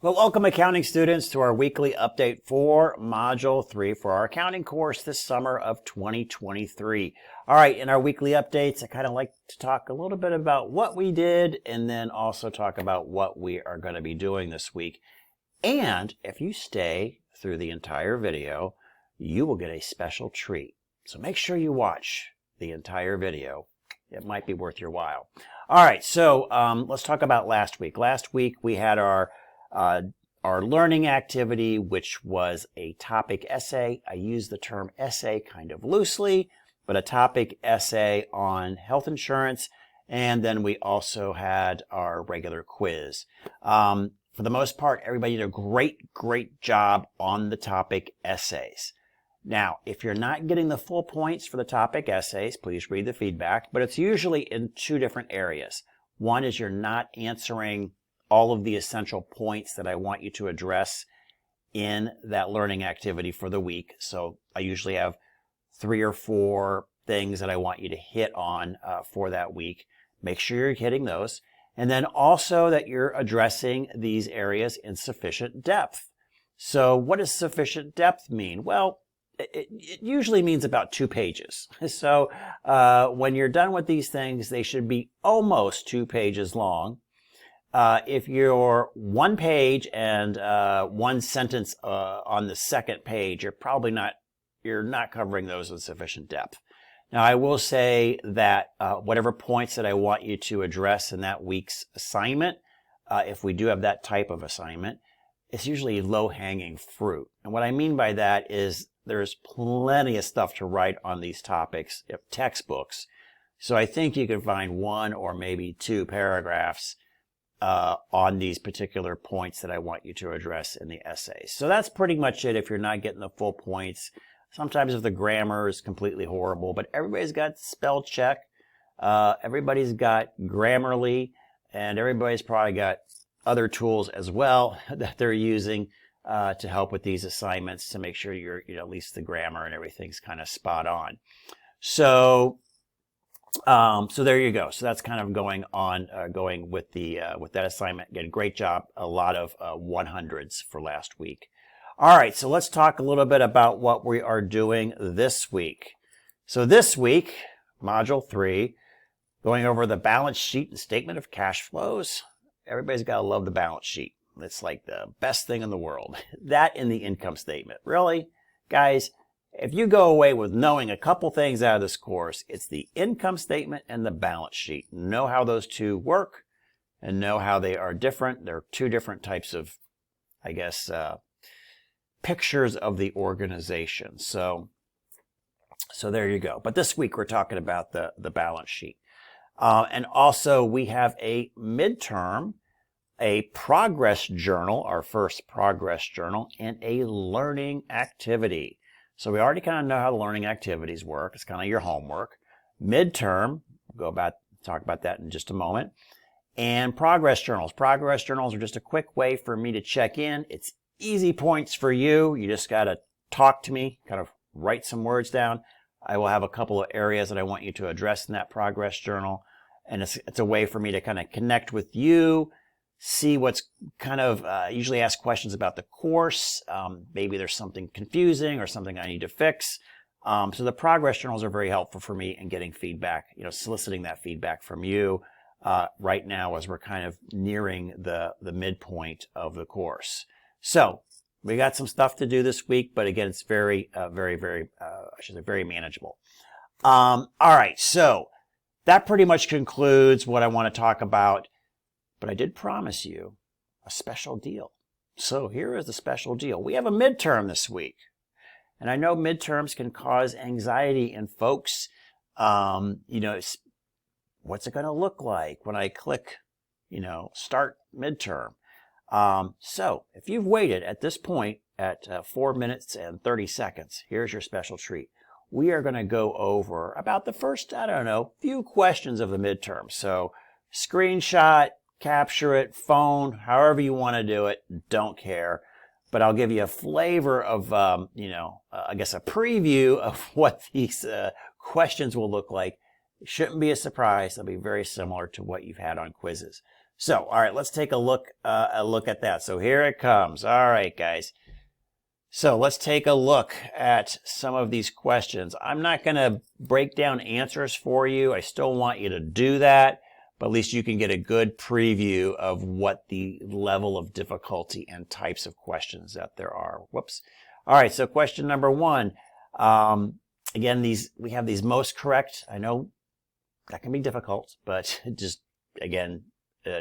Well, welcome accounting students to our weekly update for Module 3 for our accounting course this summer of 2023. All right, in our weekly updates, I kind of like to talk a little bit about what we did and then also talk about what we are going to be doing this week. And if you stay through the entire video, you will get a special treat. So make sure you watch the entire video. It might be worth your while. All right, so let's talk about last week. Last week we had our learning activity, which was a topic essay. I use the term essay kind of loosely, but a topic essay on health insurance. And then we also had our regular quiz. For the most part, everybody did a great job on the topic essays. Now, if you're not getting the full points for the topic essays, please read the feedback, but it's usually in two different areas. One is you're not answering all of the essential points that I want you to address in that learning activity for the week. So I usually have 3 or 4 things that I want you to hit on for that week. Make sure you're hitting those. And then also that you're addressing these areas in sufficient depth. So what does sufficient depth mean? Well, it usually means about 2 pages. So when you're done with these things, they should be almost 2 pages long. If you're 1 page and 1 sentence on the second page, you're not covering those in sufficient depth. Now, I will say that whatever points that I want you to address in that week's assignment, if we do have that type of assignment, it's usually low-hanging fruit. And what I mean by that is there's plenty of stuff to write on these topics, textbooks. So I think you can find 1 or maybe 2 paragraphs on these particular points that I want you to address in the essays. So that's pretty much it if you're not getting the full points. Sometimes if the grammar is completely horrible, but everybody's got spell check, everybody's got Grammarly, and everybody's probably got other tools as well that they're using to help with these assignments to make sure you're, at least the grammar and everything's kind of spot on. So there you go. So that's kind of going with that assignment. Again, great job. A lot of 100s for last week. All right, so let's talk a little bit about what we are doing this week. So this week, Module 3, going over the balance sheet and statement of cash flows. Everybody's got to love the balance sheet. It's like the best thing in the world. That in the income statement. Really, guys, if you go away with knowing a couple things out of this course, it's the income statement and the balance sheet. Know how those two work and know how they are different. They're 2 different types of, I guess, pictures of the organization. So there you go. But this week we're talking about the balance sheet. And also we have a midterm, a progress journal, our first progress journal, and a learning activity. So we already kind of know how the learning activities work. It's kind of your homework. Midterm, talk about that in just a moment. And progress journals. Progress journals are just a quick way for me to check in. It's easy points for you. You just got to talk to me, kind of write some words down. I will have a couple of areas that I want you to address in that progress journal. And it's a way for me to kind of connect with you, see what's kind of, usually ask questions about the course. Maybe there's something confusing or something I need to fix. So the progress journals are very helpful for me in getting feedback, soliciting that feedback from you right now as we're kind of nearing the midpoint of the course. So we got some stuff to do this week, but again, it's very manageable. All right, so that pretty much concludes what I want to talk about. But I did promise you a special deal. So here is the special deal. We have a midterm this week. And I know midterms can cause anxiety in folks. What's it going to look like when I click, start midterm? So if you've waited at this point at 4 minutes and 30 seconds, here's your special treat. We are going to go over about the first, few questions of the midterm. So screenshot, capture it, phone, however you want to do it, don't care. But I'll give you a flavor of, I guess a preview of what these questions will look like. It shouldn't be a surprise. They'll be very similar to what you've had on quizzes. So, all right, let's take a look at that. So here it comes. All right, guys. So let's take a look at some of these questions. I'm not going to break down answers for you. I still want you to do that, but at least you can get a good preview of what the level of difficulty and types of questions that there are. Whoops. All right, so question number 1. Again, we have these most correct. I know that can be difficult, but just, again,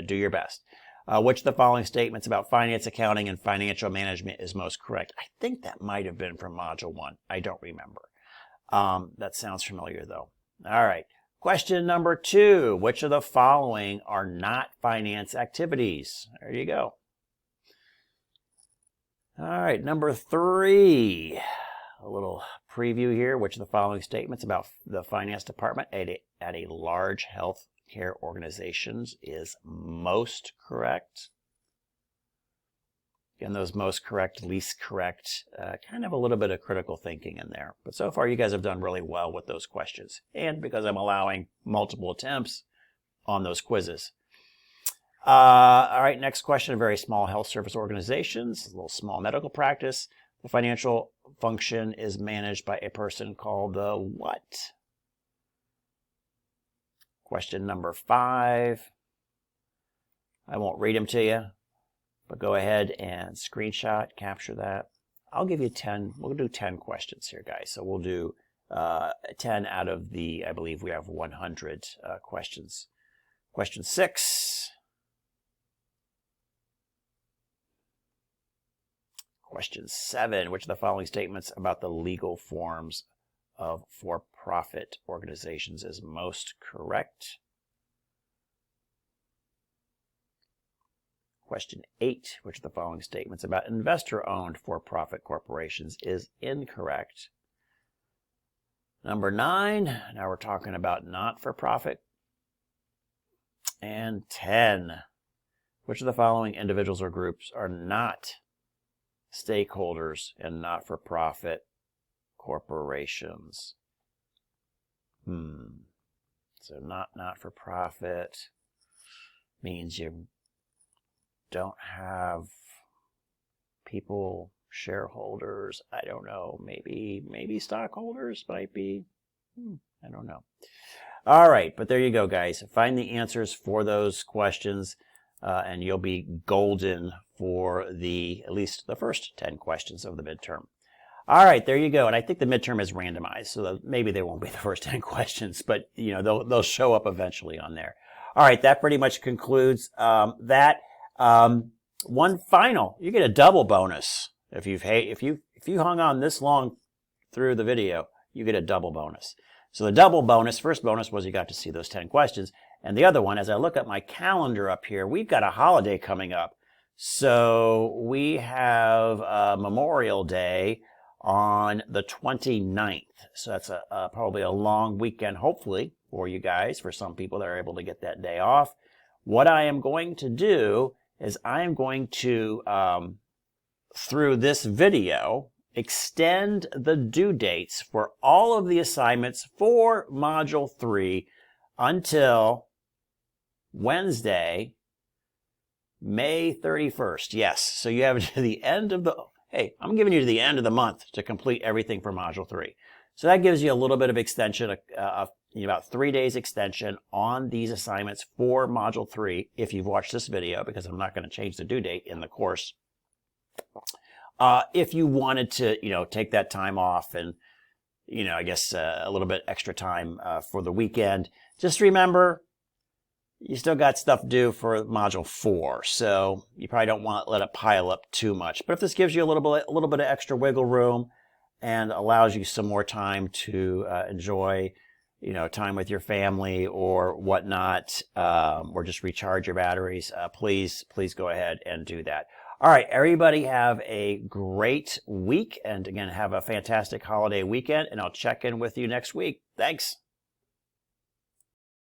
do your best. Which of the following statements about finance, accounting, and financial management is most correct? I think that might have been from Module 1. I don't remember. That sounds familiar, though. All right. Question number 2. Which of the following are not finance activities? There you go. All right. Number 3. A little preview here. Which of the following statements about the finance department at a large health care organizations is most correct? Again, those most correct, least correct, kind of a little bit of critical thinking in there. But so far, you guys have done really well with those questions. And because I'm allowing multiple attempts on those quizzes. All right, next question. Very small health service organizations, a little small medical practice. The financial function is managed by a person called the what? Question number 5. I won't read them to you, but go ahead and screenshot, capture that. I'll give you 10. We'll do 10 questions here, guys. So we'll do 10 out of the, I believe we have 100 questions. Question 6. Question 7. Which of the following statements about the legal forms of for-profit organizations is most correct? Question 8. Which of the following statements about investor-owned for-profit corporations is incorrect? Number 9. Now we're talking about not-for-profit. And 10. Which of the following individuals or groups are not stakeholders in not-for-profit corporations? So not-for-profit means you don't have people, shareholders. I don't know. Maybe stockholders might be. I don't know. All right, but there you go, guys. Find the answers for those questions, and you'll be golden for at least the first 10 questions of the midterm. All right, there you go. And I think the midterm is randomized, so maybe they won't be the first 10 questions, but they'll show up eventually on there. All right, that pretty much concludes that. One final, you get a double bonus if you hung on this long through the video. You get a double bonus. So the double bonus, first bonus was you got to see those 10 questions, and the other one, as I look at my calendar up here, we've got a holiday coming up. So we have Memorial Day on the 29th. So that's probably a long weekend, hopefully, for you guys, for some people that are able to get that day off. What I am going to do is I am going to, through this video, extend the due dates for all of the assignments for Module 3 until Wednesday, May 31st. Yes, so you have to the end of hey, I'm giving you to the end of the month to complete everything for Module 3. So that gives you a little bit of extension, about 3 days extension on these assignments for Module 3 if you've watched this video, because I'm not going to change the due date in the course. If you wanted to, take that time off and, I guess a little bit extra time for the weekend, just remember, you still got stuff due for Module 4, so you probably don't want to let it pile up too much. But if this gives you a little bit of extra wiggle room and allows you some more time to enjoy, time with your family or whatnot, or just recharge your batteries, please go ahead and do that. All right, everybody have a great week, and again, have a fantastic holiday weekend, and I'll check in with you next week. Thanks.